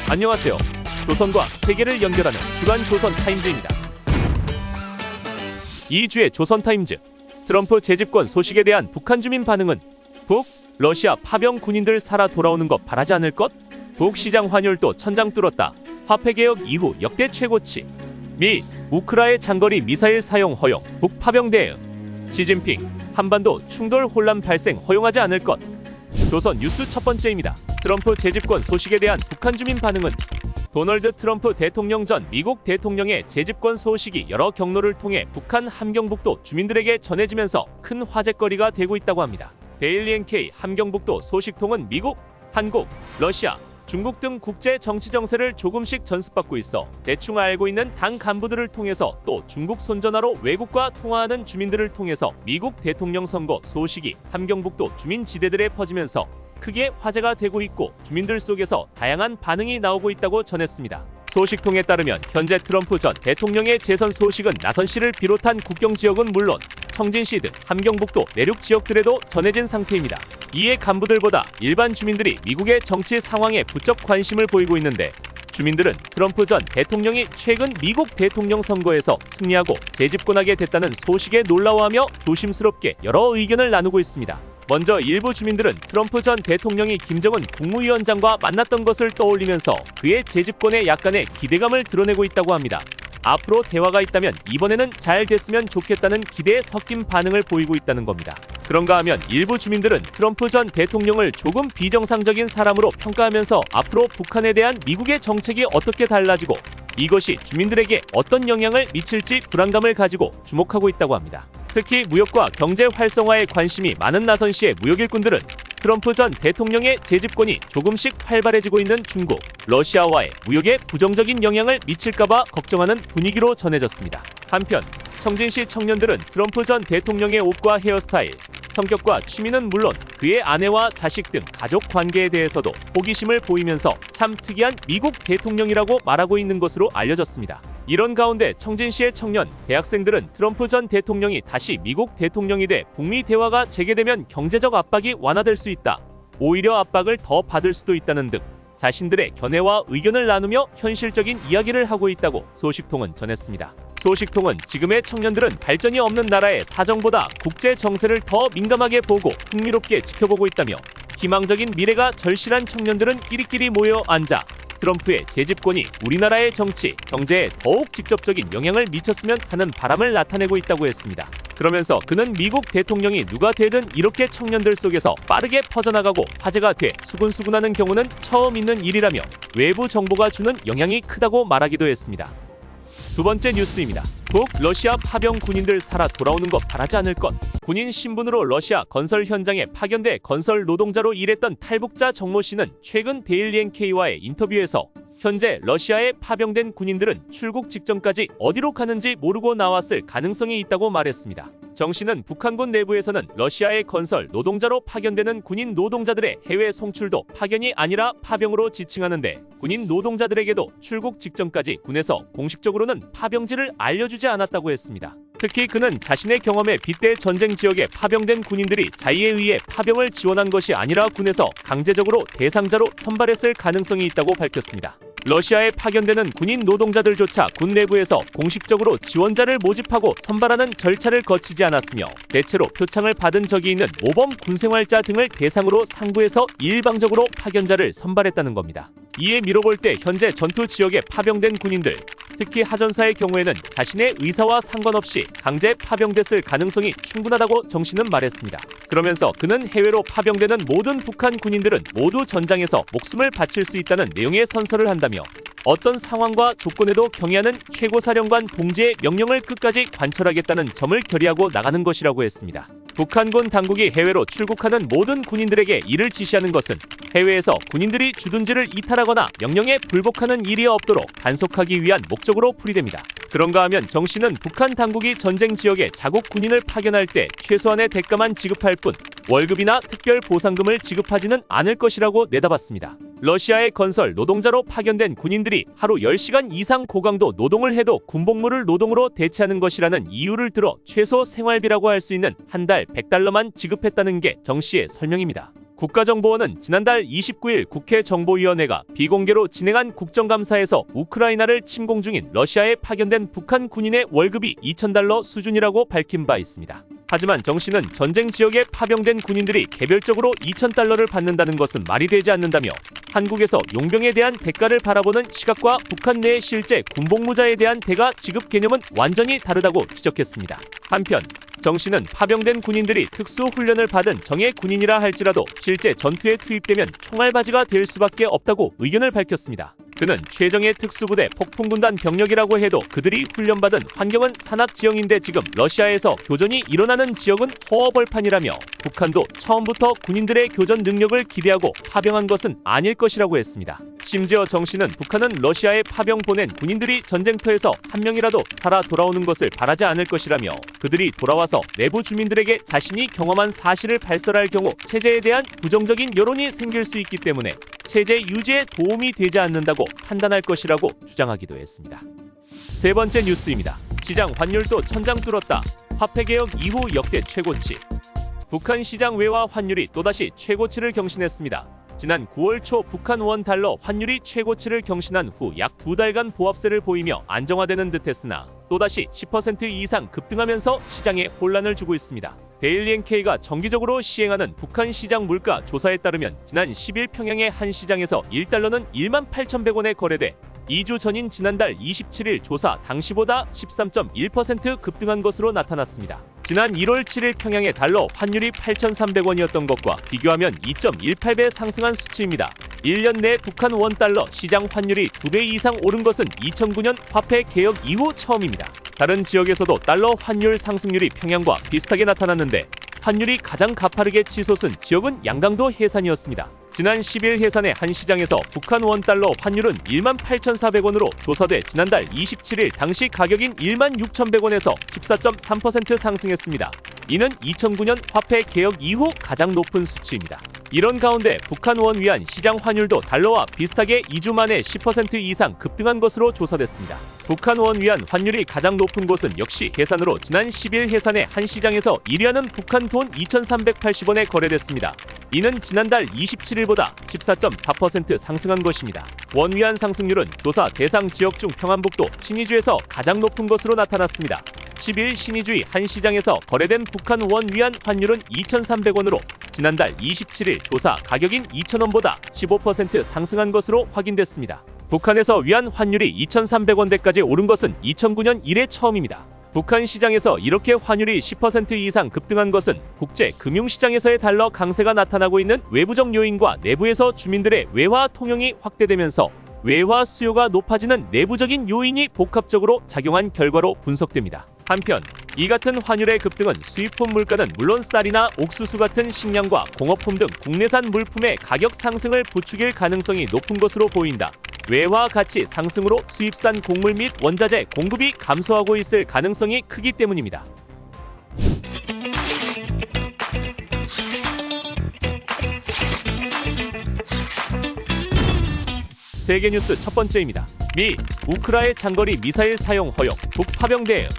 안녕하세요. 조선과 세계를 연결하는 주간 조선타임즈입니다. 2주의 조선타임즈. 트럼프 재집권 소식에 대한 북한 주민 반응은 러시아 파병 군인들 살아 돌아오는 거 바라지 않을 것? 북시장 환율도 천장 뚫었다. 화폐개혁 이후 역대 최고치. 미, 우크라이나 장거리 미사일 사용 허용, 북파병 대응. 시진핑, 한반도 충돌 혼란 발생 허용하지 않을 것. 조선 뉴스 첫 번째입니다. 트럼프 재집권 소식에 대한 북한 주민 반응은 도널드 트럼프 대통령 전 미국 대통령의 재집권 소식이 여러 경로를 통해 북한 함경북도 주민들에게 전해지면서 큰 화제거리가 되고 있다고 합니다. 데일리 NK 함경북도 소식통은 미국, 한국, 러시아, 중국 등 국제 정치 정세를 조금씩 전수받고 있어 대충 알고 있는 당 간부들을 통해서 또 중국 손전화로 외국과 통화하는 주민들을 통해서 미국 대통령 선거 소식이 함경북도 주민 지대들에 퍼지면서 크게 화제가 되고 있고 주민들 속에서 다양한 반응이 나오고 있다고 전했습니다. 소식통에 따르면 현재 트럼프 전 대통령의 재선 소식은 나선시를 비롯한 국경지역은 물론 청진시 등 함경북도 내륙 지역들에도 전해진 상태입니다. 이에 간부들보다 일반 주민들이 미국의 정치 상황에 부쩍 관심을 보이고 있는데 주민들은 트럼프 전 대통령이 최근 미국 대통령 선거에서 승리하고 재집권하게 됐다는 소식에 놀라워하며 조심스럽게 여러 의견을 나누고 있습니다. 먼저 일부 주민들은 트럼프 전 대통령이 김정은 국무위원장과 만났던 것을 떠올리면서 그의 재집권에 약간의 기대감을 드러내고 있다고 합니다. 앞으로 대화가 있다면 이번에는 잘 됐으면 좋겠다는 기대에 섞인 반응을 보이고 있다는 겁니다. 그런가 하면 일부 주민들은 트럼프 전 대통령을 조금 비정상적인 사람으로 평가하면서 앞으로 북한에 대한 미국의 정책이 어떻게 달라지고 이것이 주민들에게 어떤 영향을 미칠지 불안감을 가지고 주목하고 있다고 합니다. 특히 무역과 경제 활성화에 관심이 많은 나선시의 무역일꾼들은 트럼프 전 대통령의 재집권이 조금씩 활발해지고 있는 중국, 러시아와의 무역에 부정적인 영향을 미칠까봐 걱정하는 분위기로 전해졌습니다. 한편 청진시 청년들은 트럼프 전 대통령의 옷과 헤어스타일, 성격과 취미는 물론 그의 아내와 자식 등 가족 관계에 대해서도 호기심을 보이면서 참 특이한 미국 대통령이라고 말하고 있는 것으로 알려졌습니다. 이런 가운데 청진시의 청년, 대학생들은 트럼프 전 대통령이 다시 미국 대통령이 돼 북미 대화가 재개되면 경제적 압박이 완화될 수 있다. 오히려 압박을 더 받을 수도 있다는 등 자신들의 견해와 의견을 나누며 현실적인 이야기를 하고 있다고 소식통은 전했습니다. 소식통은 지금의 청년들은 발전이 없는 나라의 사정보다 국제 정세를 더 민감하게 보고 흥미롭게 지켜보고 있다며 희망적인 미래가 절실한 청년들은 끼리끼리 모여 앉아 트럼프의 재집권이 우리나라의 정치, 경제에 더욱 직접적인 영향을 미쳤으면 하는 바람을 나타내고 있다고 했습니다. 그러면서 그는 미국 대통령이 누가 되든 이렇게 청년들 속에서 빠르게 퍼져나가고 화제가 돼 수군수군하는 경우는 처음 있는 일이라며 외부 정보가 주는 영향이 크다고 말하기도 했습니다. 두 번째 뉴스입니다. 러시아 파병 군인들 살아 돌아오는 거 바라지 않을 것. 군인 신분으로 러시아 건설 현장에 파견돼 건설 노동자로 일했던 탈북자 정모 씨는 최근 데일리 NK와의 인터뷰에서 현재 러시아에 파병된 군인들은 출국 직전까지 어디로 가는지 모르고 나왔을 가능성이 있다고 말했습니다. 정 씨는 북한군 내부에서는 러시아의 건설 노동자로 파견되는 군인 노동자들의 해외 송출도 파견이 아니라 파병으로 지칭하는데 군인 노동자들에게도 출국 직전까지 군에서 공식적으로는 파병지를 알려주지 않았다고 했습니다. 특히 그는 자신의 경험에 빗대 전쟁 지역에 파병된 군인들이 자의에 의해 파병을 지원한 것이 아니라 군에서 강제적으로 대상자로 선발했을 가능성이 있다고 밝혔습니다. 러시아에 파견되는 군인 노동자들조차 군 내부에서 공식적으로 지원자를 모집하고 선발하는 절차를 거치지 않았으며 대체로 표창을 받은 적이 있는 모범 군생활자 등을 대상으로 상부에서 일방적으로 파견자를 선발했다는 겁니다. 이에 미뤄볼 때 현재 전투 지역에 파병된 군인들, 특히 하전사의 경우에는 자신의 의사와 상관없이 강제 파병됐을 가능성이 충분하다고 정 씨는 말했습니다. 그러면서 그는 해외로 파병되는 모든 북한 군인들은 모두 전장에서 목숨을 바칠 수 있다는 내용의 선서를 한다며 어떤 상황과 조건에도 경의하는 최고사령관 동지의 명령을 끝까지 관철하겠다는 점을 결의하고 나가는 것이라고 했습니다. 북한군 당국이 해외로 출국하는 모든 군인들에게 이를 지시하는 것은 해외에서 군인들이 주둔지를 이탈하거나 명령에 불복하는 일이 없도록 단속하기 위한 목적으로 풀이됩니다. 그런가 하면 정 씨는 북한 당국이 전쟁 지역에 자국 군인을 파견할 때 최소한의 대가만 지급할 뿐 월급이나 특별 보상금을 지급하지는 않을 것이라고 내다봤습니다. 러시아의 건설 노동자로 파견된 군인들이 하루 10시간 이상 고강도 노동을 해도 군복무를 노동으로 대체하는 것이라는 이유를 들어 최소 생활비라고 할 수 있는 한 달 $100만 지급했다는 게 정 씨의 설명입니다. 국가정보원은 지난달 29일 국회 정보위원회가 비공개로 진행한 국정감사에서 우크라이나를 침공 중인 러시아에 파견된 북한 군인의 월급이 2,000달러 수준이라고 밝힌 바 있습니다. 하지만 정 씨는 전쟁 지역에 파병된 군인들이 개별적으로 2,000달러를 받는다는 것은 말이 되지 않는다며 한국에서 용병에 대한 대가를 바라보는 시각과 북한 내의 실제 군복무자에 대한 대가 지급 개념은 완전히 다르다고 지적했습니다. 한편 정 씨는 파병된 군인들이 특수훈련을 받은 정예 군인이라 할지라도 실제 전투에 투입되면 총알바지가 될 수밖에 없다고 의견을 밝혔습니다. 그는 최정예 특수부대 폭풍군단 병력이라고 해도 그들이 훈련받은 환경은 산악지형인데 지금 러시아에서 교전이 일어나는 지역은 허허벌판이라며 북한도 처음부터 군인들의 교전 능력을 기대하고 파병한 것은 아닐 것이라고 했습니다. 심지어 정 씨는 북한은 러시아에 파병 보낸 군인들이 전쟁터에서 한 명이라도 살아 돌아오는 것을 바라지 않을 것이라며 그들이 돌아와서 내부 주민들에게 자신이 경험한 사실을 발설할 경우 체제에 대한 부정적인 여론이 생길 수 있기 때문에 체제 유지에 도움이 되지 않는다고 판단할 것이라고 주장하기도 했습니다. 세 번째 뉴스입니다. 시장 환율도 천장 뚫었다. 화폐개혁 이후 역대 최고치. 북한 시장 외화 환율이 또다시 최고치를 경신했습니다. 지난 9월 초 북한 원 달러 환율이 최고치를 경신한 후 약 2달간 보합세를 보이며 안정화되는 듯했으나 또다시 10% 이상 급등하면서 시장에 혼란을 주고 있습니다. 데일리NK가 정기적으로 시행하는 북한 시장 물가 조사에 따르면 지난 10일 평양의 한 시장에서 1달러는 18,100원에 거래돼 2주 전인 지난달 27일 조사 당시보다 13.1% 급등한 것으로 나타났습니다. 지난 1월 7일 평양의 달러 환율이 8,300원이었던 것과 비교하면 2.18배 상승한 수치입니다. 1년 내 북한 원 달러 시장 환율이 2배 이상 오른 것은 2009년 화폐 개혁 이후 처음입니다. 다른 지역에서도 달러 환율 상승률이 평양과 비슷하게 나타났는데 환율이 가장 가파르게 치솟은 지역은 양강도 해산이었습니다. 지난 10일 해산의 한 시장에서 북한 원달러 환율은 18,400원으로 조사돼 지난달 27일 당시 가격인 16,100원에서 14.3% 상승했습니다. 이는 2009년 화폐 개혁 이후 가장 높은 수치입니다. 이런 가운데 북한 원 위안 시장 환율도 달러와 비슷하게 2주 만에 10% 이상 급등한 것으로 조사됐습니다. 북한 원 위안 환율이 가장 높은 곳은 역시 해산으로 지난 10일 해산의 한 시장에서 1위안은 북한 돈 2,380원에 거래됐습니다. 이는 지난달 27일보다 14.4% 상승한 것입니다. 원 위안 상승률은 조사 대상 지역 중 평안북도 신의주에서 가장 높은 것으로 나타났습니다. 10일 신의주의 한 시장에서 거래된 북한 원 위안 환율은 2,300원으로 지난달 27일 조사 가격인 2,000원보다 15% 상승한 것으로 확인됐습니다. 북한에서 위안 환율이 2,300원대까지 오른 것은 2009년 이래 처음입니다. 북한 시장에서 이렇게 환율이 10% 이상 급등한 것은 국제 금융시장에서의 달러 강세가 나타나고 있는 외부적 요인과 내부에서 주민들의 외화 통용이 확대되면서 외화 수요가 높아지는 내부적인 요인이 복합적으로 작용한 결과로 분석됩니다. 한편 이 같은 환율의 급등은 수입품 물가는 물론 쌀이나 옥수수 같은 식량과 공업품 등 국내산 물품의 가격 상승을 부추길 가능성이 높은 것으로 보인다. 외화 가치 상승으로 수입산 곡물 및 원자재 공급이 감소하고 있을 가능성이 크기 때문입니다. 세계뉴스 첫 번째입니다. 미, 우크라이나 장거리 미사일 사용 허용, 북 파병 대응.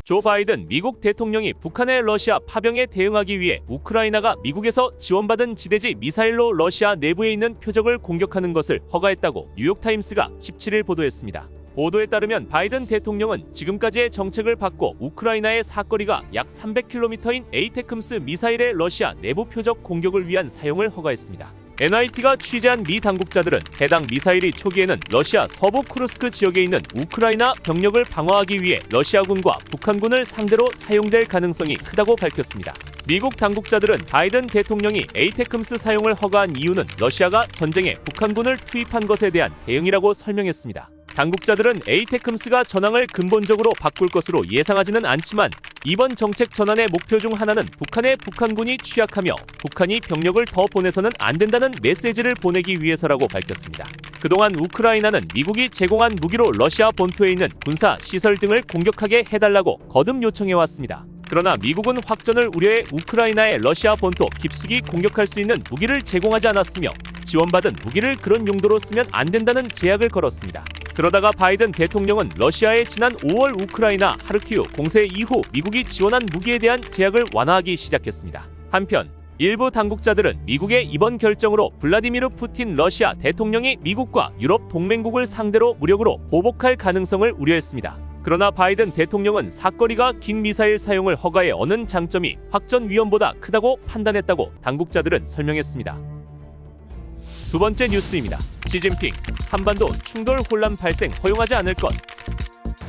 조 바이든 미국 대통령이 북한의 러시아 파병에 대응하기 위해 우크라이나가 미국에서 지원받은 지대지 미사일로 러시아 내부에 있는 표적을 공격하는 것을 허가했다고 뉴욕타임스가 17일 보도했습니다. 보도에 따르면 바이든 대통령은 지금까지의 정책을 바꿔 우크라이나의 사거리가 약 300km인 에이테크므스 미사일의 러시아 내부 표적 공격을 위한 사용을 허가했습니다. NIT가 취재한 미 당국자들은 해당 미사일이 초기에는 러시아 서부 쿠르스크 지역에 있는 우크라이나 병력을 방어하기 위해 러시아군과 북한군을 상대로 사용될 가능성이 크다고 밝혔습니다. 미국 당국자들은 바이든 대통령이 에이테크므스 사용을 허가한 이유는 러시아가 전쟁에 북한군을 투입한 것에 대한 대응이라고 설명했습니다. 당국자들은 에이테크므스가 전황을 근본적으로 바꿀 것으로 예상하지는 않지만 이번 정책 전환의 목표 중 하나는 북한군이 취약하며 북한이 병력을 더 보내서는 안 된다는 메시지를 보내기 위해서라고 밝혔습니다. 그동안 우크라이나는 미국이 제공한 무기로 러시아 본토에 있는 군사 시설 등을 공격하게 해달라고 거듭 요청해왔습니다. 그러나 미국은 확전을 우려해 우크라이나의 러시아 본토 깊숙이 공격할 수 있는 무기를 제공하지 않았으며 지원받은 무기를 그런 용도로 쓰면 안 된다는 제약을 걸었습니다. 그러다가 바이든 대통령은 러시아의 지난 5월 우크라이나 하르키우 공세 이후 미국이 지원한 무기에 대한 제약을 완화하기 시작했습니다. 한편 일부 당국자들은 미국의 이번 결정으로 블라디미르 푸틴 러시아 대통령이 미국과 유럽 동맹국을 상대로 무력으로 보복할 가능성을 우려했습니다. 그러나 바이든 대통령은 사거리가 긴 미사일 사용을 허가해 얻는 장점이 확전 위험보다 크다고 판단했다고 당국자들은 설명했습니다. 두 번째 뉴스입니다. 시진핑, 한반도 충돌 혼란 발생 허용하지 않을 것.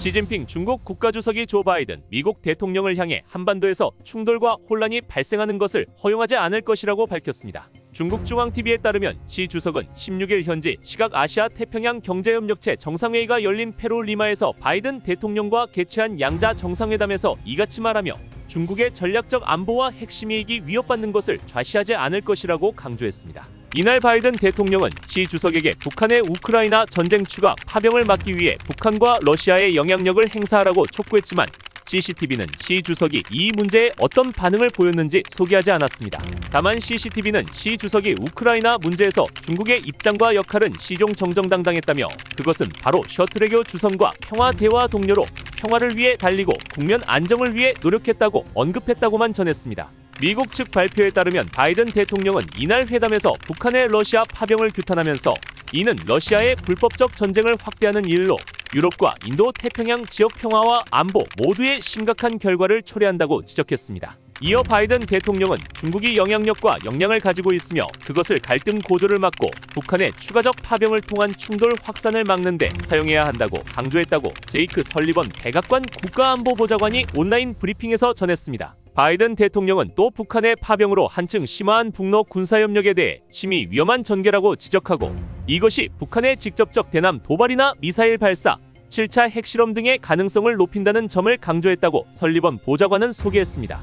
시진핑 중국 국가주석이 조 바이든 미국 대통령을 향해 한반도에서 충돌과 혼란이 발생하는 것을 허용하지 않을 것이라고 밝혔습니다. 중국 중앙TV에 따르면 시 주석은 16일 현지 시각 아시아 태평양 경제협력체 정상회의가 열린 페루 리마에서 바이든 대통령과 개최한 양자 정상회담에서 이같이 말하며 중국의 전략적 안보와 핵심 이익이 위협받는 것을 좌시하지 않을 것이라고 강조했습니다. 이날 바이든 대통령은 시 주석에게 북한의 우크라이나 전쟁 추가 파병을 막기 위해 북한과 러시아의 영향력을 행사하라고 촉구했지만 CCTV는 시 주석이 이 문제에 어떤 반응을 보였는지 소개하지 않았습니다. 다만 CCTV는 시 주석이 우크라이나 문제에서 중국의 입장과 역할은 시종 정정당당했다며 그것은 바로 셔틀외교 주선과 평화 대화 동료로 평화를 위해 달리고 국면 안정을 위해 노력했다고 언급했다고만 전했습니다. 미국 측 발표에 따르면 바이든 대통령은 이날 회담에서 북한의 러시아 파병을 규탄하면서 이는 러시아의 불법적 전쟁을 확대하는 일로 유럽과 인도 태평양 지역 평화와 안보 모두에 심각한 결과를 초래한다고 지적했습니다. 이어 바이든 대통령은 중국이 영향력과 역량을 가지고 있으며 그것을 갈등 고조를 막고 북한의 추가적 파병을 통한 충돌 확산을 막는 데 사용해야 한다고 강조했다고 제이크 설리번 백악관 국가안보보좌관이 온라인 브리핑에서 전했습니다. 바이든 대통령은 또 북한의 파병으로 한층 심화한 북러 군사협력에 대해 심히 위험한 전개라고 지적하고 이것이 북한의 직접적 대남 도발이나 미사일 발사, 7차 핵실험 등의 가능성을 높인다는 점을 강조했다고 설리번 보좌관은 소개했습니다.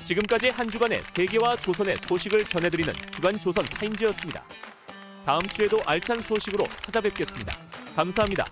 지금까지 한 주간의 세계와 조선의 소식을 전해드리는 주간 조선 타임즈였습니다. 다음 주에도 알찬 소식으로 찾아뵙겠습니다. 감사합니다.